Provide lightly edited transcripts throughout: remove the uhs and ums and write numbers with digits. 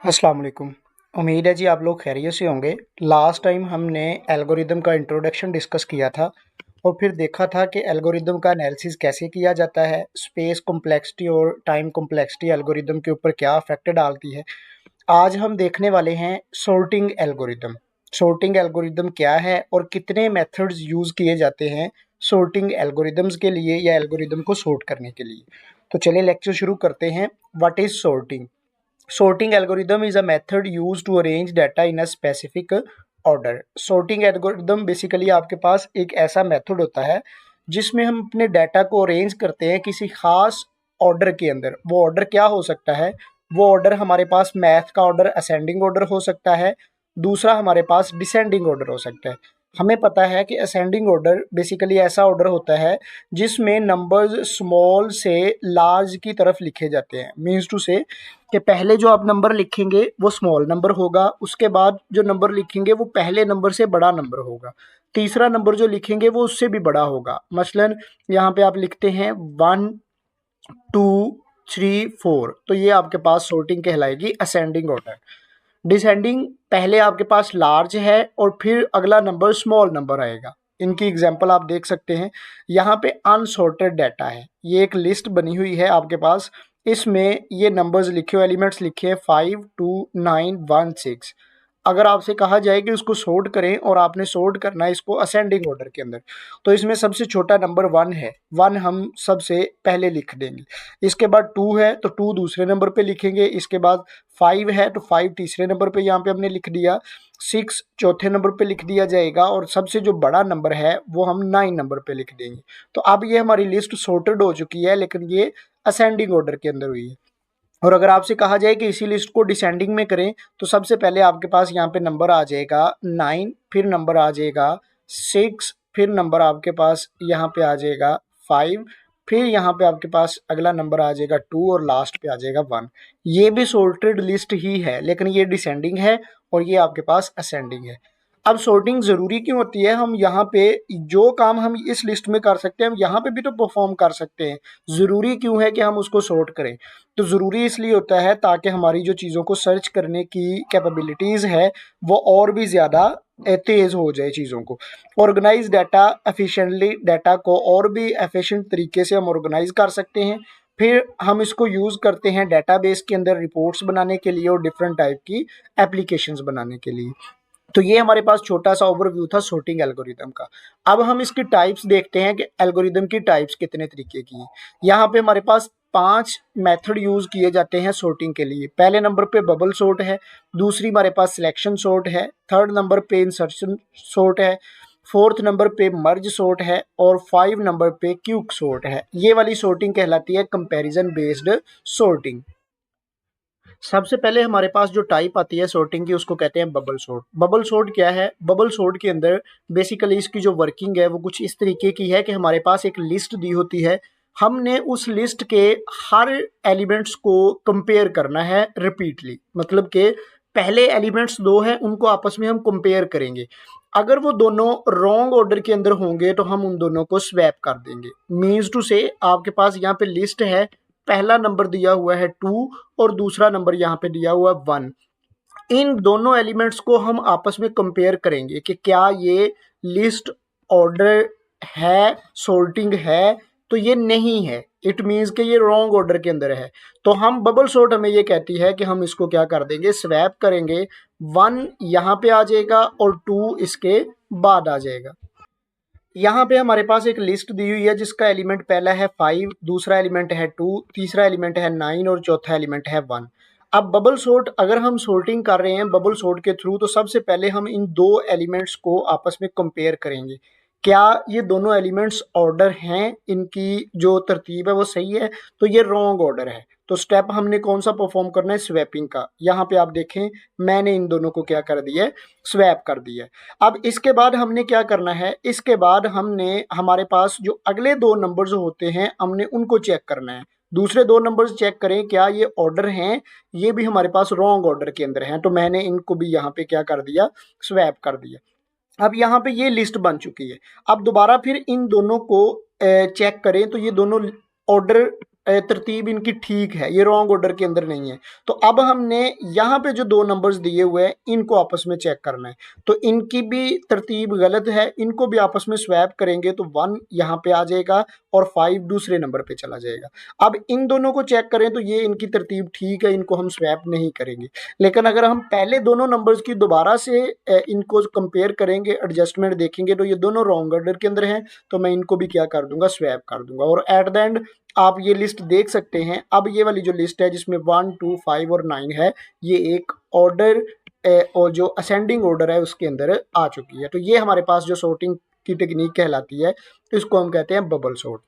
अस्सलाम वालेकुम। उम्मीद है जी आप लोग खैरियत से होंगे। लास्ट टाइम हमने एल्गोरिदम का इंट्रोडक्शन डिस्कस किया था और फिर देखा था कि एल्गोरिदम का एनालिसिस कैसे किया जाता है, स्पेस कॉम्प्लेक्सिटी और टाइम कॉम्प्लेक्सिटी एल्गोरिदम के ऊपर क्या इफेक्ट डालती है। आज हम देखने वाले हैं सॉर्टिंग एल्गोरिदम। सॉर्टिंग एल्गोरिदम क्या है और कितने मेथड्स यूज़ किए जाते हैं सॉर्टिंग एल्गोरिदम्स के लिए या एल्गोरिदम को सॉर्ट करने के लिए। तो चलिए लेक्चर शुरू करते हैं। What is sorting? Sorting algorithm is a method used to arrange data in a specific order. Sorting algorithm basically आपके पास एक ऐसा मेथड होता है जिसमें हम अपने डाटा को अरेंज करते हैं किसी खास ऑर्डर के अंदर। वो ऑर्डर क्या हो सकता है? वो ऑर्डर हमारे पास मैथ का ऑर्डर असेंडिंग ऑर्डर हो सकता है, दूसरा हमारे पास डिसेंडिंग ऑर्डर हो सकता है। हमें पता है कि असेंडिंग ऑर्डर बेसिकली ऐसा ऑर्डर होता है जिसमें नंबर्स स्मॉल से लार्ज की तरफ लिखे जाते हैं। मीन्स टू से कि पहले जो आप नंबर लिखेंगे वो स्मॉल नंबर होगा, उसके बाद जो नंबर लिखेंगे वो पहले नंबर से बड़ा नंबर होगा, तीसरा नंबर जो लिखेंगे वो उससे भी बड़ा होगा। मसलन यहाँ पे आप लिखते हैं 1 2 3 4, तो ये आपके पास सॉर्टिंग कहलाएगी असेंडिंग ऑर्डर। डिसेंडिंग पहले आपके पास लार्ज है और फिर अगला नंबर स्मॉल नंबर आएगा। इनकी एग्जांपल आप देख सकते हैं। यहाँ पे अनसॉर्टेड डाटा है, ये एक लिस्ट बनी हुई है आपके पास। इसमें ये नंबर्स लिखे हुए, एलिमेंट्स लिखे हैं 5 2 9 1 6। अगर आपसे कहा जाए कि उसको सॉर्ट करें और आपने सॉर्ट करना है इसको असेंडिंग ऑर्डर के अंदर, तो इसमें सबसे छोटा नंबर 1 है, 1 हम सबसे पहले लिख देंगे। इसके बाद 2 है तो 2 दूसरे नंबर पे लिखेंगे। इसके बाद 5 है तो 5 तीसरे नंबर पे यहाँ पे हमने लिख दिया। 6 चौथे नंबर पे लिख दिया जाएगा और सबसे जो बड़ा नंबर है वो हम 9 नंबर पे लिख देंगे। तो अब ये हमारी लिस्ट सॉर्टेड हो चुकी है, लेकिन ये असेंडिंग ऑर्डर के अंदर हुई है। और अगर आपसे कहा जाए कि इसी लिस्ट को डिसेंडिंग में करें तो सबसे पहले आपके पास यहाँ पे नंबर आ जाएगा 9, फिर नंबर आ जाएगा 6, फिर नंबर आपके पास यहाँ पे आ जाएगा 5, फिर यहाँ पे आपके पास अगला नंबर आ जाएगा 2 और लास्ट पे आ जाएगा 1। ये भी सॉर्टेड लिस्ट ही है, लेकिन ये डिसेंडिंग है और ये आपके पास असेंडिंग है। अब सॉर्टिंग ज़रूरी क्यों होती है? हम यहाँ पे जो काम हम इस लिस्ट में कर सकते हैं हम यहाँ पे भी तो परफॉर्म कर सकते हैं। ज़रूरी क्यों है कि हम उसको सॉर्ट करें? तो ज़रूरी इसलिए होता है ताकि हमारी जो चीज़ों को सर्च करने की कैपेबिलिटीज़ है वो और भी ज़्यादा तेज़ हो जाए चीज़ों को। ऑर्गेनाइज डाटा एफिशिएंटली, डाटा को और भी एफिशिएंट तरीके से हम ऑर्गेनाइज कर सकते हैं। फिर हम इसको यूज़ करते हैं डेटाबेस के अंदर रिपोर्ट्स बनाने के लिए और डिफरेंट टाइप की एप्लीकेशंस बनाने के लिए। तो ये हमारे पास छोटा सा ओवरव्यू था सॉर्टिंग एल्गोरिदम का। अब हम इसकी टाइप्स देखते हैं कि एल्गोरिदम की टाइप्स कितने तरीके की हैं। यहाँ पे हमारे पास 5 मेथड यूज किए जाते हैं सॉर्टिंग के लिए। पहले नंबर पे बबल सॉर्ट है, दूसरी हमारे पास सिलेक्शन सॉर्ट है, थर्ड नंबर पे इंसर्शन सॉर्ट है, फोर्थ नंबर पे मर्ज सॉर्ट है और 5 नंबर पे क्यूक सॉर्ट है। ये वाली सॉर्टिंग कहलाती है कंपैरिजन बेस्ड सॉर्टिंग। सबसे पहले हमारे पास जो टाइप आती है सॉर्टिंग की उसको कहते हैं बबल सॉर्ट। बबल सॉर्ट क्या है? बबल सॉर्ट के अंदर बेसिकली इसकी जो वर्किंग है वो कुछ इस तरीके की है कि हमारे पास एक लिस्ट दी होती है, हमने उस लिस्ट के हर एलिमेंट्स को कंपेयर करना है रिपीटली। मतलब कि पहले एलिमेंट्स दो हैं उनको आपस में हम कंपेयर करेंगे। अगर वो दोनों रॉन्ग ऑर्डर के अंदर होंगे तो हम उन दोनों को स्वैप कर देंगे। मीन्स टू से आपके पास यहाँ पे लिस्ट है, पहला नंबर दिया हुआ है 2 और दूसरा नंबर यहाँ पे दिया हुआ है 1। इन दोनों एलिमेंट्स को हम आपस में कंपेयर करेंगे कि क्या ये लिस्ट ऑर्डर है, सॉर्टिंग है। तो ये नहीं है, इट मीन्स कि ये रॉन्ग ऑर्डर के अंदर है। तो हम बबल सॉर्ट हमें ये कहती है कि हम इसको क्या कर देंगे, स्वैप करेंगे। 1 यहाँ पे आ जाएगा और 2 इसके बाद आ जाएगा। यहाँ पे हमारे पास एक लिस्ट दी हुई है जिसका एलिमेंट पहला है 5, दूसरा एलिमेंट है 2, तीसरा एलिमेंट है 9 और चौथा एलिमेंट है 1। अब बबल सॉर्ट अगर हम सॉर्टिंग कर रहे हैं बबल सॉर्ट के थ्रू, तो सबसे पहले हम इन दो एलिमेंट्स को आपस में कंपेयर करेंगे। क्या ये दोनों एलिमेंट्स ऑर्डर हैं, इनकी जो तरतीब है वो सही है? तो ये रॉन्ग ऑर्डर है। तो स्टेप हमने कौन सा परफॉर्म करना है? स्वैपिंग का। यहाँ पे आप देखें मैंने इन दोनों को क्या कर दिया है, स्वैप कर दिया है। अब इसके बाद हमने क्या करना है, इसके बाद हमने हमारे पास जो अगले दो नंबर्स होते हैं हमने उनको चेक करना है। दूसरे दो नंबर्स चेक करें क्या ये ऑर्डर हैं, ये भी हमारे पास रॉन्ग ऑर्डर के अंदर हैं। तो मैंने इनको भी यहाँ पे क्या कर दिया, स्वैप कर दिया। अब यहाँ पे ये लिस्ट बन चुकी है। अब दोबारा फिर इन दोनों को चेक करें तो ये दोनों ऑर्डर तरतीब इनकी ठीक है, ये रॉन्ग ऑर्डर के अंदर नहीं है। तो अब हमने यहाँ पे जो दो नंबर्स दिए हुए हैं इनको आपस में चेक करना है। तो इनकी भी तरतीब गलत है, इनको भी आपस में स्वैप करेंगे तो 1 यहाँ पे आ जाएगा और 5 दूसरे नंबर पे चला जाएगा। अब इन दोनों को चेक करें तो ये इनकी तरतीब ठीक है, इनको हम स्वैप नहीं करेंगे। लेकिन अगर हम पहले दोनों नंबर्स की दोबारा से इनको कंपेयर करेंगे, एडजस्टमेंट देखेंगे तो ये दोनों रॉन्ग ऑर्डर के अंदर हैं, तो मैं इनको भी क्या कर दूंगा, स्वैप कर दूंगा। और एट द एंड आप ये लिस्ट देख सकते हैं। अब ये वाली जो लिस्ट है जिसमें 1, 2, 5 और 9 है, ये एक ऑर्डर और जो असेंडिंग ऑर्डर है उसके अंदर आ चुकी है। तो ये हमारे पास जो सॉर्टिंग की टेक्निक कहलाती है, इसको हम कहते हैं बबल सॉर्ट।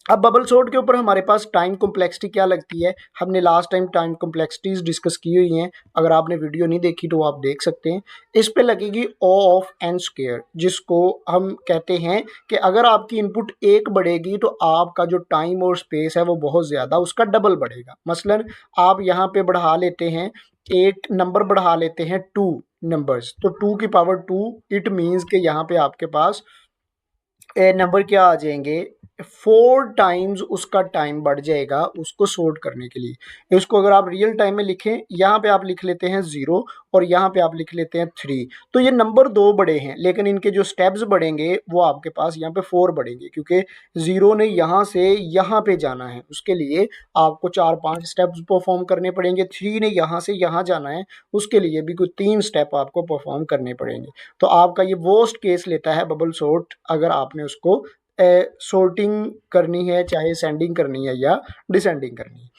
अब बबल सॉर्ट के ऊपर हमारे पास टाइम कॉम्प्लेक्सिटी क्या लगती है, हमने last time time complexities discuss की हुई हैं। अगर आपने वीडियो नहीं देखी तो आप देख सकते हैं। इस पे लगेगी ओ ऑफ एन स्क्वायर, जिसको हम कहते हैं कि अगर आपकी इनपुट 1 बढ़ेगी तो आपका जो टाइम और स्पेस है वो बहुत ज़्यादा, उसका डबल बढ़ेगा। मसलन आप यहाँ पे बढ़ा लेते हैं, एक नंबर बढ़ा लेते हैं 2 नंबर्स, तो 2 की पावर 2, इट मीन्स कि यहाँ पे आपके पास नंबर क्या आ जाएंगे, 4 टाइम्स उसका टाइम बढ़ जाएगा उसको सॉर्ट करने के लिए। इसको अगर आप रियल टाइम में लिखें, यहाँ पे आप लिख लेते हैं 0 और यहाँ पे आप लिख लेते हैं 3। तो ये नंबर 2 बड़े हैं, लेकिन इनके जो स्टेप्स बढ़ेंगे वो आपके पास यहाँ पे 4 बढ़ेंगे, क्योंकि 0 ने यहाँ से यहाँ पे जाना है, उसके लिए आपको 4-5 स्टेप्स परफॉर्म करने पड़ेंगे। 3 ने यहाँ से यहाँ जाना है, उसके लिए भी कुछ 3 स्टेप आपको परफॉर्म करने पड़ेंगे। तो आपका ये वर्स्ट केस लेता है बबल सॉर्ट, अगर आपने उसको सॉर्टिंग करनी है, चाहे सेंडिंग करनी है या डिसेंडिंग करनी है।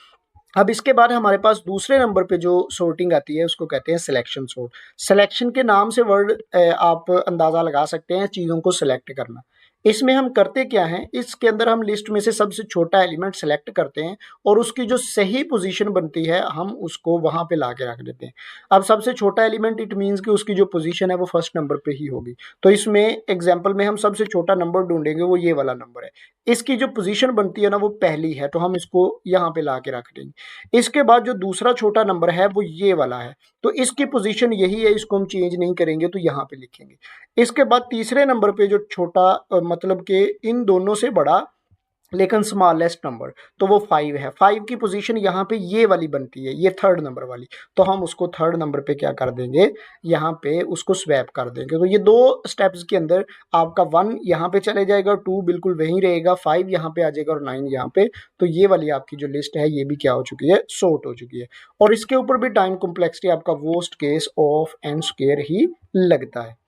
अब इसके बाद हमारे पास दूसरे नंबर पे जो सॉर्टिंग आती है उसको कहते हैं सिलेक्शन सॉर्ट। सिलेक्शन के नाम से वर्ड आप अंदाज़ा लगा सकते हैं, चीज़ों को सिलेक्ट करना। इसमें हम करते क्या हैं, इसके अंदर हम लिस्ट में से सबसे छोटा एलिमेंट सेलेक्ट करते हैं और उसकी जो सही पोजीशन बनती है हम उसको वहां पे ला के रख देते हैं। अब सबसे छोटा एलिमेंट, इट मीन्स कि उसकी जो पोजीशन है वो फर्स्ट नंबर पे ही होगी। तो इसमें एग्जाम्पल में हम सबसे छोटा नंबर ढूंढेंगे, वो ये वाला नंबर है। इसकी जो पोजीशन बनती है ना वो पहली है, तो हम इसको यहाँ पे ला के रख देंगे। इसके बाद जो दूसरा छोटा नंबर है वो ये वाला है, तो इसकी पोजीशन यही है, इसको हम चेंज नहीं करेंगे, तो यहाँ पे लिखेंगे। इसके बाद तीसरे नंबर पे जो छोटा मतलब कि इन दोनों से बड़ा लेकिन स्मॉलेस्ट नंबर, तो वो 5 है। 5 की पोजीशन यहाँ पे ये वाली बनती है, ये थर्ड नंबर वाली, तो हम उसको थर्ड नंबर पे क्या कर देंगे, यहाँ पे उसको स्वैप कर देंगे। तो ये दो स्टेप्स के अंदर आपका 1 यहाँ पे चले जाएगा, 2 बिल्कुल वहीं रहेगा, 5 यहाँ पे आ जाएगा और 9 यहाँ पे। तो ये वाली आपकी जो लिस्ट है ये भी क्या हो चुकी है, सॉर्ट हो चुकी है। और इसके ऊपर भी टाइम कॉम्प्लेक्सिटी आपका worst case of n square ही लगता है।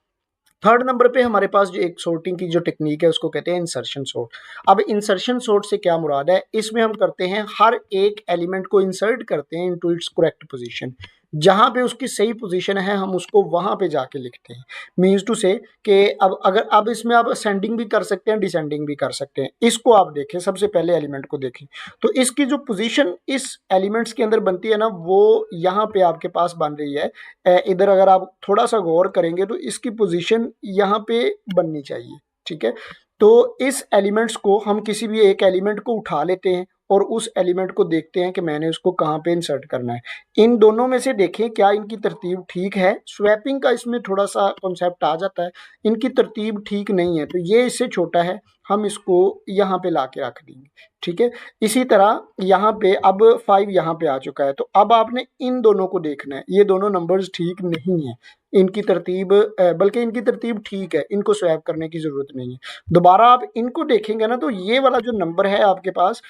थर्ड नंबर पे हमारे पास जो एक सॉर्टिंग की जो टेक्निक है उसको कहते हैं इंसर्शन सॉर्ट। अब इंसर्शन सॉर्ट से क्या मुराद है, इसमें हम करते हैं हर एक एलिमेंट को इंसर्ट करते हैं इनटू इट्स करेक्ट पोजीशन। जहां पे उसकी सही पोजीशन है हम उसको वहां पे जाके लिखते हैं। मीन्स टू से कि अब इसमें आप असेंडिंग भी कर सकते हैं, डिसेंडिंग भी कर सकते हैं। इसको आप देखें, सबसे पहले एलिमेंट को देखें तो इसकी जो पोजीशन इस एलिमेंट्स के अंदर बनती है ना वो यहाँ पे आपके पास बन रही है। इधर अगर आप थोड़ा सा गौर करेंगे तो इसकी पोजीशन यहाँ पे बननी चाहिए, ठीक है। तो इस एलिमेंट्स को हम किसी भी एक एलिमेंट को उठा लेते हैं और उस एलिमेंट को देखते हैं कि मैंने उसको कहाँ पे इंसर्ट करना है। इन दोनों में से देखें क्या इनकी तरतीब ठीक है। स्वैपिंग का इसमें थोड़ा सा कॉन्सेप्ट आ जाता है, इनकी तरतीब ठीक नहीं है, तो ये इससे छोटा है, हम इसको यहाँ पे ला के रख देंगे, ठीक है। इसी तरह यहाँ पे अब 5 यहाँ पे आ चुका है, तो अब आपने इन दोनों को देखना है, ये दोनों नंबर्स ठीक नहीं है, इनकी तरतीब बल्कि इनकी तरतीब ठीक है, इनको स्वैप करने की जरूरत नहीं है। दोबारा आप इनको देखेंगे ना तो ये वाला जो नंबर है आपके पास,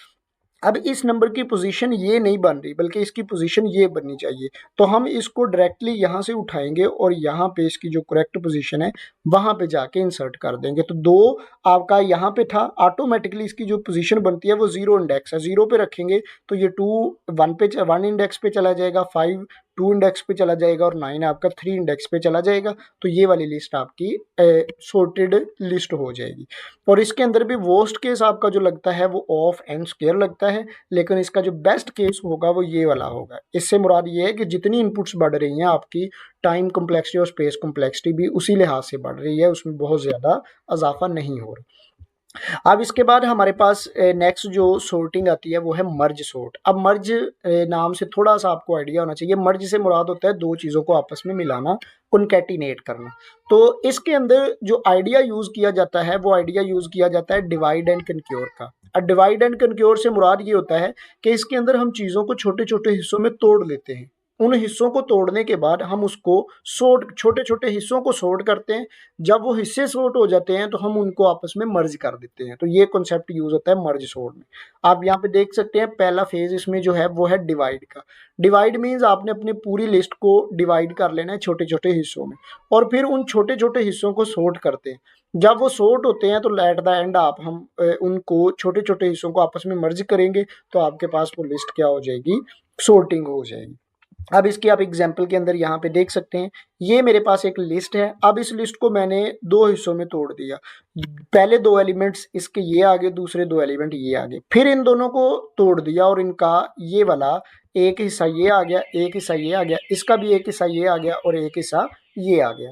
अब इस नंबर की पोजीशन ये नहीं बन रही बल्कि इसकी पोजीशन ये बननी चाहिए। तो हम इसको डायरेक्टली यहाँ से उठाएंगे और यहाँ पे इसकी जो करेक्ट पोजीशन है वहाँ पे जाके इंसर्ट कर देंगे। तो 2 आपका यहाँ पे था, ऑटोमेटिकली इसकी जो पोजीशन बनती है वो 0 इंडेक्स है, 0 पे रखेंगे तो ये 2 1 इंडेक्स पे चला जाएगा, 5 2 इंडेक्स पे चला जाएगा और 9 आपका 3 इंडेक्स पे चला जाएगा। तो ये वाली लिस्ट आपकी सॉर्टेड लिस्ट हो जाएगी। और इसके अंदर भी वर्स्ट केस आपका जो लगता है वो ऑफ एन स्क्वायर लगता है, लेकिन इसका जो बेस्ट केस होगा वो ये वाला होगा। इससे मुराद ये है कि जितनी इनपुट्स बढ़ रही हैं आपकी टाइम कॉम्प्लेक्सिटी और स्पेस कॉम्प्लेक्सिटी भी उसी लिहाज से बढ़ रही है, उसमें बहुत ज़्यादा इजाफा नहीं हो रहा। अब इसके बाद हमारे पास नेक्स्ट जो सॉर्टिंग आती है वो है मर्ज सॉर्ट। अब मर्ज नाम से थोड़ा सा आपको आइडिया होना चाहिए। मर्ज से मुराद होता है दो चीज़ों को आपस में मिलाना, कॉन्कैटिनेट करना। तो इसके अंदर जो आइडिया यूज़ किया जाता है वो आइडिया यूज़ किया जाता है डिवाइड एंड कन्क्योर का। अब डिवाइड एंड कन्क्योर से मुराद ये होता है कि इसके अंदर हम चीज़ों को छोटे छोटे हिस्सों में तोड़ लेते हैं। उन हिस्सों को तोड़ने के बाद हम उसको सॉर्ट, छोटे छोटे हिस्सों को सॉर्ट करते हैं। जब वो हिस्से सॉर्ट हो जाते हैं तो हम उनको आपस में मर्ज कर देते हैं। तो ये कॉन्सेप्ट यूज होता है मर्ज सॉर्ट में। आप यहाँ पे देख सकते हैं पहला फेज इसमें जो है वो है डिवाइड का। डिवाइड मीन्स आपने अपनी पूरी लिस्ट को डिवाइड कर लेना है छोटे छोटे हिस्सों में, और फिर उन छोटे छोटे हिस्सों को सॉर्ट करते हैं। जब वो सॉर्ट होते हैं तो एट द एंड आप हम उनको छोटे छोटे हिस्सों को आपस में मर्ज करेंगे, तो आपके पास वो लिस्ट क्या हो जाएगी, सॉर्टिंग हो जाएगी। अब इसकी आप एग्जाम्पल के अंदर यहाँ पे देख सकते हैं, ये मेरे पास एक लिस्ट है। अब इस लिस्ट को मैंने दो हिस्सों में तोड़ दिया। पहले दो एलिमेंट्स इसके ये आगे, दूसरे दो एलिमेंट ये आगे, फिर इन दोनों को तोड़ दिया और इनका ये वाला एक हिस्सा ये आ गया, एक हिस्सा ये आ गया, इसका भी एक हिस्सा ये आ गया और एक हिस्सा ये आ गया।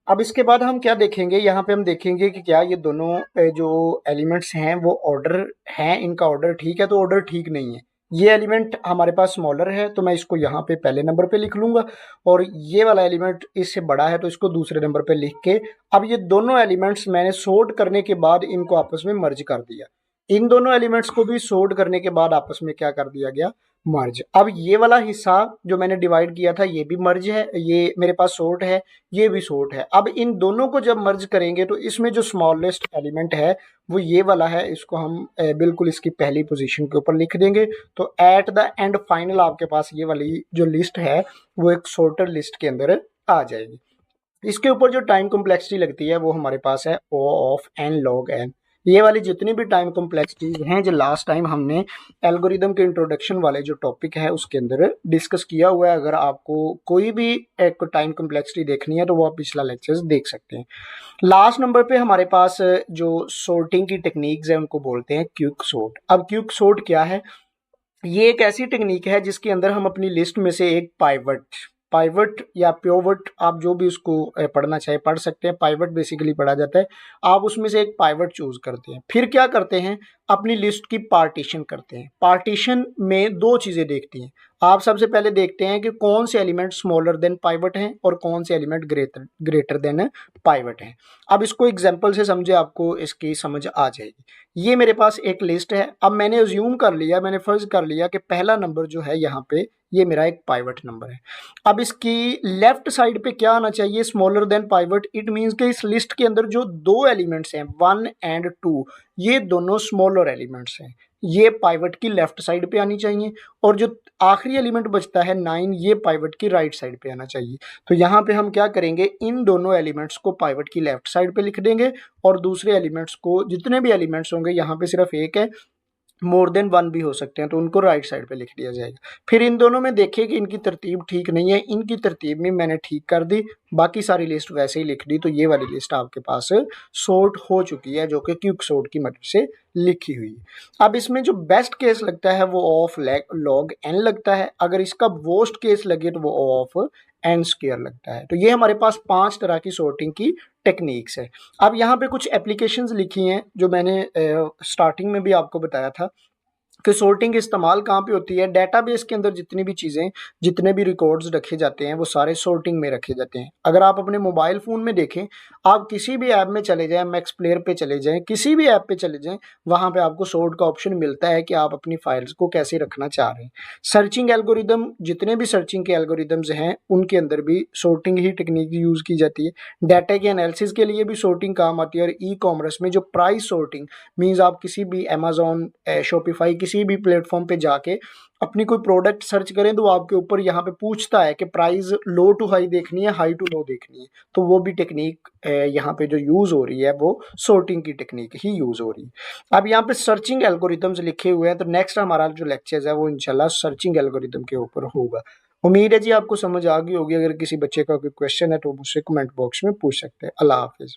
अब इसके बाद हम क्या देखेंगे, यहाँ पे हम देखेंगे कि क्या ये दोनों जो एलिमेंट्स हैं वो ऑर्डर हैं, इनका ऑर्डर ठीक है, तो ऑर्डर ठीक नहीं है। ये एलिमेंट हमारे पास स्मॉलर है तो मैं इसको यहाँ पे पहले नंबर पे लिख लूंगा, और ये वाला एलिमेंट इससे बड़ा है तो इसको दूसरे नंबर पे लिख के अब ये दोनों एलिमेंट्स मैंने सॉर्ट करने के बाद इनको आपस में मर्ज कर दिया। इन दोनों एलिमेंट्स को भी सॉर्ट करने के बाद आपस में क्या कर दिया गया, मर्ज। अब ये वाला हिस्सा जो मैंने डिवाइड किया था ये भी मर्ज है, ये मेरे पास सॉर्ट है, ये भी सॉर्ट है। अब इन दोनों को जब मर्ज करेंगे तो इसमें जो स्मॉलेस्ट एलिमेंट है वो ये वाला है, इसको हम बिल्कुल इसकी पहली पोजीशन के ऊपर लिख देंगे। तो एट द एंड फाइनल आपके पास ये वाली जो लिस्ट है वो एक सॉर्टेड लिस्ट के अंदर आ जाएगी। इसके ऊपर जो टाइम कॉम्प्लेक्सिटी लगती है वो हमारे पास है O of n log n। ये वाली जितनी भी टाइम कॉम्प्लेक्सिटीज हैं जो लास्ट टाइम हमने एल्गोरिदम के इंट्रोडक्शन वाले जो टॉपिक है उसके अंदर डिस्कस किया हुआ है। अगर आपको कोई भी एक टाइम कॉम्प्लेक्सिटी देखनी है तो वो आप पिछला लेक्चर्स देख सकते हैं। लास्ट नंबर पे हमारे पास जो सॉर्टिंग की टेक्निक्स है उनको बोलते हैं क्विक सॉर्ट। अब क्विक सॉर्ट क्या है, ये एक ऐसी टेक्निक है जिसके अंदर हम अपनी लिस्ट में से एक पाइवट, पाइवट या प्योवट, आप जो भी उसको पढ़ना चाहे पढ़ सकते हैं। पाइवट बेसिकली पढ़ा जाता है। आप उसमें से एक पाइवट चूज करते हैं, फिर क्या करते हैं, अपनी लिस्ट की पार्टीशन करते हैं। पार्टीशन में दो चीजें देखती हैं। आप सबसे पहले देखते हैं कि कौन से एलिमेंट स्मॉलर देन पाइवट हैं और कौन से एलिमेंट ग्रेटर देन पाइवट हैं। अब इसको एग्जांपल से समझे, आपको इसकी समझ आ जाएगी। ये मेरे पास एक लिस्ट है। अब मैंने अज्यूम कर लिया, मैंने फर्ज कर लिया कि पहला नंबर जो है यहाँ पे ये मेरा एक पाइवट नंबर है। अब इसकी लेफ्ट साइड पे क्या आना चाहिए, smaller than pivot. It means कि इस लिस्ट के अंदर जो दो एलिमेंट्स हैं 1 एंड 2, ये दोनों स्मॉलर एलिमेंट्स हैं, ये पाइवट की लेफ्ट साइड पे आनी चाहिए। और जो आखिरी एलिमेंट बचता है 9, ये पाइवट की राइट साइड पे आना चाहिए। तो यहाँ पे हम क्या करेंगे, इन दोनों एलिमेंट्स को पाइवट की लेफ्ट साइड पे लिख देंगे और दूसरे एलिमेंट्स को, जितने भी एलिमेंट्स होंगे, यहाँ पे सिर्फ एक है, मोर देन 1 भी हो सकते हैं, तो उनको राइट साइड पे लिख दिया जाएगा। फिर इन दोनों में देखिए कि इनकी तरतीब ठीक नहीं है, इनकी तरतीब में मैंने ठीक कर दी, बाकी सारी लिस्ट वैसे ही लिख दी। तो ये वाली लिस्ट आपके पास सॉर्ट हो चुकी है, जो कि क्विक सॉर्ट की मदद से लिखी हुई है। अब इसमें जो बेस्ट केस लगता है वो ऑफ लॉग एन लगता है। अगर इसका वर्स्ट केस लगे तो वो ऑफ एन स्क्वायर लगता है। तो ये हमारे पास 5 तरह की सॉर्टिंग की टेक्निक्स है। अब यहाँ पे कुछ एप्लीकेशंस लिखी हैं जो मैंने स्टार्टिंग में भी आपको बताया था कि सॉर्टिंग इस्तेमाल कहाँ पे होती है। डेटाबेस के अंदर जितनी भी चीज़ें, जितने भी रिकॉर्ड्स रखे जाते हैं वो सारे सॉर्टिंग में रखे जाते हैं। अगर आप अपने मोबाइल फ़ोन में देखें, आप किसी भी ऐप में चले जाएं, मैक्स प्लेयर पे चले जाएं, किसी भी ऐप पे चले जाएं, वहाँ पे आपको सॉर्ट का ऑप्शन मिलता है कि आप अपनी फाइल्स को कैसे रखना चाह रहे हैं। सर्चिंग एल्गोरिदम, जितने भी सर्चिंग के एल्गोरिदम्स हैं उनके अंदर भी सॉर्टिंग ही टेक्निक यूज़ की जाती है। डाटा के एनालिसिस के लिए भी सॉर्टिंग काम आती है। और ई कॉमर्स में जो प्राइस सॉर्टिंग मीन्स, आप किसी भी अमेजोन, शॉपिफाई, किसी भी प्लेटफॉर्म पे जाके अपनी कोई प्रोडक्ट सर्च करें तो आपके ऊपर यहाँ पे पूछता है कि प्राइस लो टू हाई देखनी है, हाई टू लो देखनी है। तो वो भी टेक्निक यहाँ पे जो यूज़ हो रही है वो सॉर्टिंग की टेक्निक ही यूज़ हो रही है। अब यहाँ पे सर्चिंग एल्गोरिदम्स लिखे हुए हैं, तो नेक्स्ट हमारा जो लेक्चर है वो इंशाल्लाह सर्चिंग एल्गोरिदम के ऊपर होगा। उम्मीद है जी आपको समझ आ गई होगी। अगर किसी बच्चे का कोई क्वेश्चन है तो मुझसे कमेंट बॉक्स में पूछ सकते हैं। अल्लाह हाफिज़।